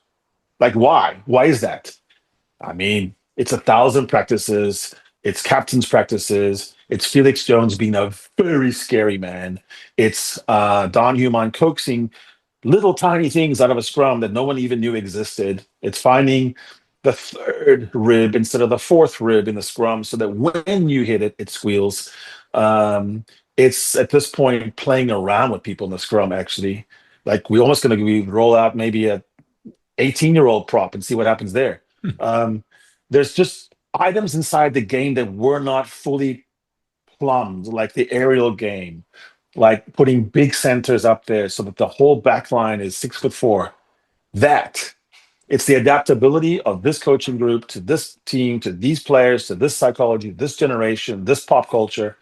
Like, why? Why is that? I mean, it's 1,000 practices. It's captain's practices. It's Felix Jones being a very scary man. It's Don Human coaxing little tiny things out of a scrum that no one even knew existed. It's finding the 3rd rib instead of the 4th rib in the scrum so that when you hit it, it squeals. It's at this point playing around with people in the scrum, actually. Like, we're almost going to roll out maybe a 18-year-old prop and see what happens there. There's just items inside the game that were not fully plumbed, like the aerial game, like putting big centers up there so that the whole back line is 6'4". It's the adaptability of this coaching group to this team, to these players, to this psychology, this generation, this pop culture,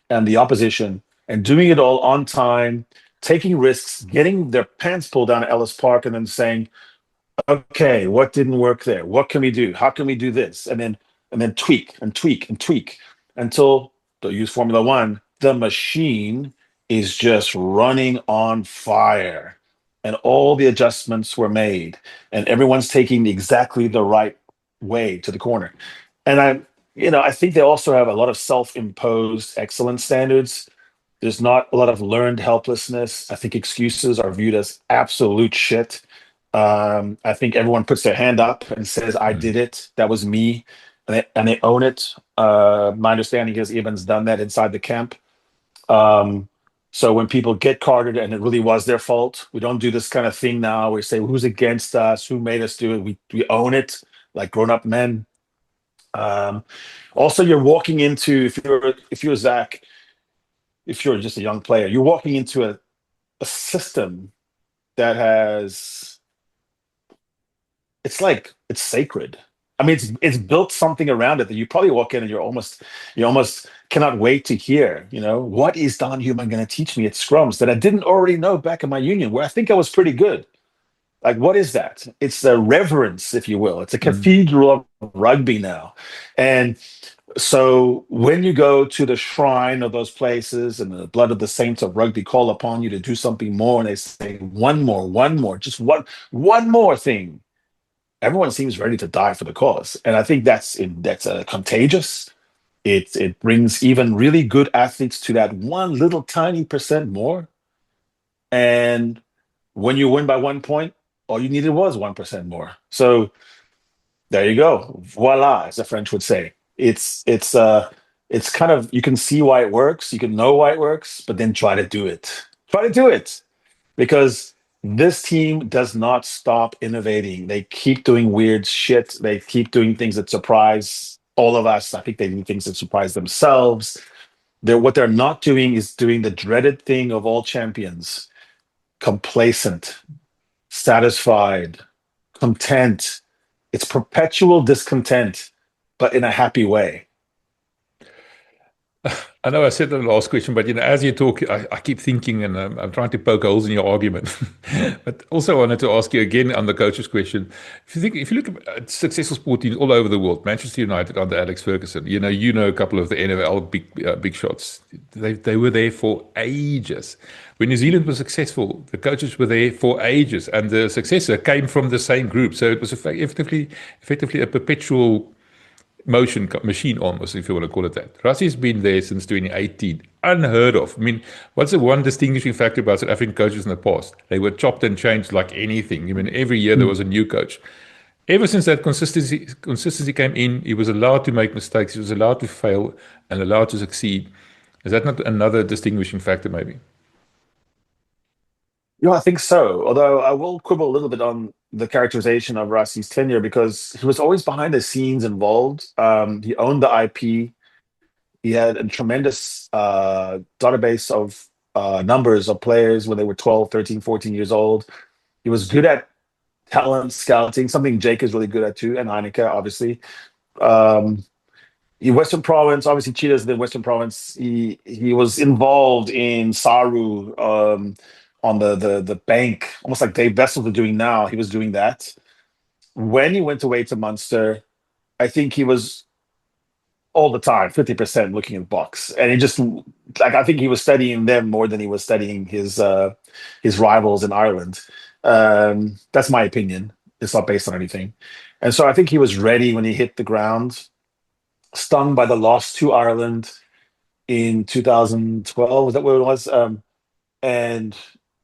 and the opposition, and doing it all on time, taking risks, getting their pants pulled down at Ellis Park, and then saying, okay, what didn't work there? What can we do? How can we do this? And then tweak and tweak and tweak until, to use Formula One, the machine is just running on fire. And all the adjustments were made, and everyone's taking exactly the right way to the corner. And I think they also have a lot of self-imposed excellence standards. There's not a lot of learned helplessness. I think excuses are viewed as absolute shit. I think everyone puts their hand up and says, I did it. That was me. And they own it. My understanding is Eben's done that inside the camp. So when people get carded and it really was their fault, we don't do this kind of thing now. We say, who's against us? Who made us do it? We own it like grown-up men. Also, you're walking into, if you're Zach, if you're just a young player, you're walking into a system that has, it's sacred. I mean, it's built something around it that you probably walk in and you almost cannot wait to hear, what is Don Human going to teach me at scrums that I didn't already know back in my union, where I think I was pretty good. Like, what is that? It's a reverence, if you will. It's a cathedral of rugby now. And so when you go to the shrine of those places and the blood of the saints of rugby call upon you to do something more, and they say, one more, just one more thing. Everyone seems ready to die for the cause. And I think that's contagious. It brings even really good athletes to that one little tiny percent more. And when you win by 1 point, all you needed was 1% more. So there you go. Voila, as the French would say. It's kind of, you can see why it works, you can know why it works, but then try to do it. Try to do it. Because this team does not stop innovating. They keep doing weird shit. They keep doing things that surprise all of us. I think they do things that surprise themselves. What they're not doing is doing the dreaded thing of all champions: complacent, satisfied, content. It's perpetual discontent, but in a happy way. I know I said the last question, but as you talk, I keep thinking, and I'm trying to poke holes in your argument. But also, I wanted to ask you again on the coach's question. If you look at successful sport teams all over the world, Manchester United under Alex Ferguson, you know a couple of the NFL big shots. They were there for ages. When New Zealand was successful, the coaches were there for ages, and the successor came from the same group. So it was effectively a perpetual machine almost, if you want to call it that. Russie's been there since 2018. unheard of. I mean, what's the one distinguishing factor about South African coaches in the past? They were chopped and changed like anything. I mean, every year there was a new coach. Ever since that consistency came in, he was allowed to make mistakes, he was allowed to fail, and allowed to succeed. Is that not another distinguishing factor, maybe? I think so. Although I will quibble a little bit on the characterization of Rassi's tenure because he was always behind the scenes involved. He owned the IP. He had a tremendous database of numbers of players when they were 12, 13, 14 years old. He was good at talent scouting, something Jake is really good at too, and Heineke, obviously. Um, Western Province, obviously Cheetahs in Western Province. He was involved in Saru on the bank, almost like Dave Vessels are doing now. He was doing that. When he went away to Munster, I think he was all the time, 50% looking at box. And he just like I think he was studying them more than he was studying his rivals in Ireland. That's my opinion. It's not based on anything. And so I think he was ready when he hit the ground, stung by the loss to Ireland in 2012. Was that what it was? And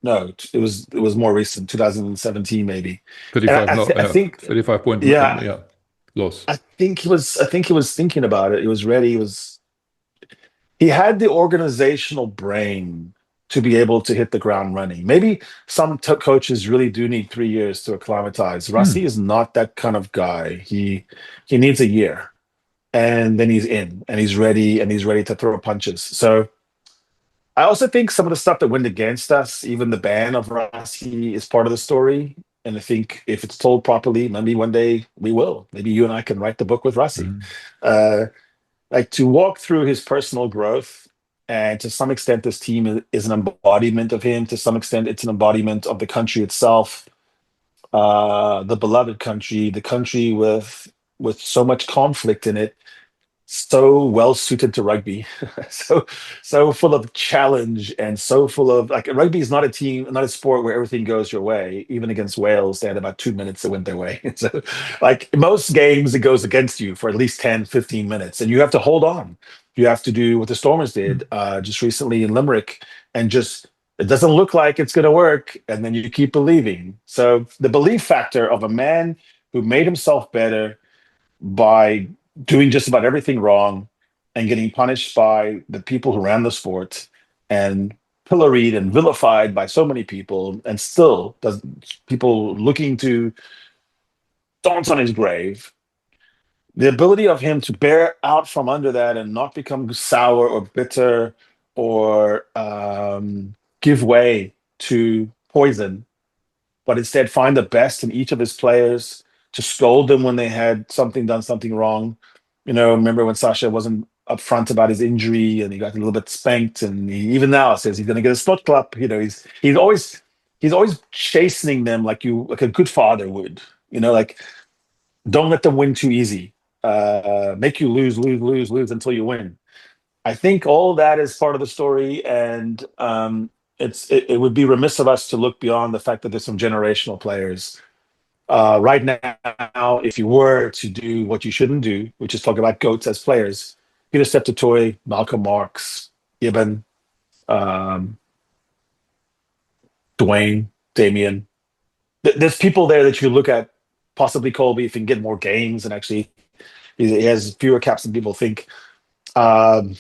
no, it was more recent, 2017 maybe. And 35, no, I think 35 point, yeah, yeah, loss. I think he was thinking about it. He was ready. He had the organizational brain to be able to hit the ground running. Maybe some coaches really do need 3 years to acclimatize. Rassi is not that kind of guy. He needs a year, and then he's in, and he's ready to throw punches. So I also think some of the stuff that went against us, even the ban of Rassi, is part of the story. And I think if it's told properly, maybe one day we will. Maybe you and I can write the book with Rassi. Mm. Uh, like to walk through his personal growth, and to some extent this team is an embodiment of him. To some extent it's an embodiment of the country itself, the beloved country, the country with so much conflict in it, so well suited to rugby. So full of challenge, and so full of like rugby is not a team, not a sport where everything goes your way. Even against Wales, they had about 2 minutes that went their way. So like most games, it goes against you for at least 10, 15 minutes, and you have to hold on. You have to do what the Stormers did just recently in Limerick, and just it doesn't look like it's going to work, and then you keep believing. So the belief factor of a man who made himself better by doing just about everything wrong and getting punished by the people who ran the sport, and pilloried and vilified by so many people, and still does people looking to dance on his grave. The ability of him to bear out from under that and not become sour or bitter, or give way to poison, but instead find the best in each of his players, to scold them when they had done something wrong. Remember when Sasha wasn't upfront about his injury and he got a little bit spanked, and he even now says he's going to get a snot clap. He's always chastening them like a good father would. Like don't let them win too easy. Make you lose, lose, lose, lose until you win. I think all that is part of the story, and it would be remiss of us to look beyond the fact that there's some generational players. Right now, if you were to do what you shouldn't do, which is talk about goats as players, Peter Septitoy, Malcolm Marks, Gibbon, um, Dwayne, Damien. There's people there that you look at, possibly Colby, if he can get more games, and actually he has fewer caps than people think. Um,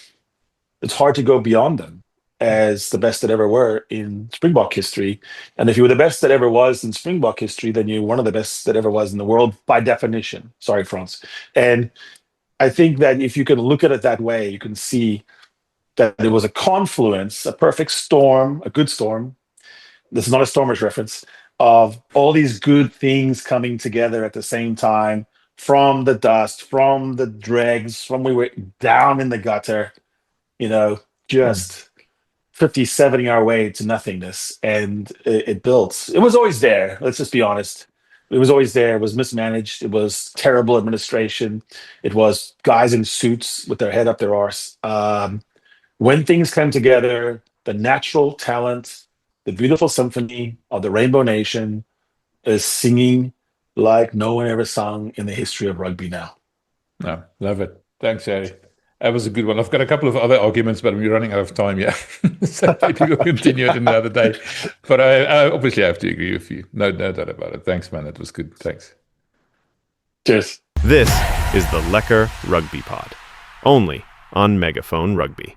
it's hard to go beyond them as the best that ever were in Springbok history. And if you were the best that ever was in Springbok history, then you're one of the best that ever was in the world by definition. Sorry, France. And I think that if you can look at it that way, you can see that there was a confluence, a perfect storm, a good storm. This is not a Stormers reference, of all these good things coming together at the same time, from the dust, from the dregs, from we were down in the gutter, just 50, 70 our way to nothingness. And it built. It was always there. Let's just be honest. It was always there. It was mismanaged. It was terrible administration. It was guys in suits with their head up their arse. When things came together, the natural talent, the beautiful symphony of the Rainbow Nation is singing like no one ever sung in the history of rugby now. No, love it. Thanks, Harry. That was a good one. I've got a couple of other arguments, but we're running out of time. Yeah, so maybe we'll continue it another day. But I obviously have to agree with you. No doubt about it. Thanks, man. That was good. Thanks. Cheers. This is the Lekker Rugby Pod, only on Megaphone Rugby.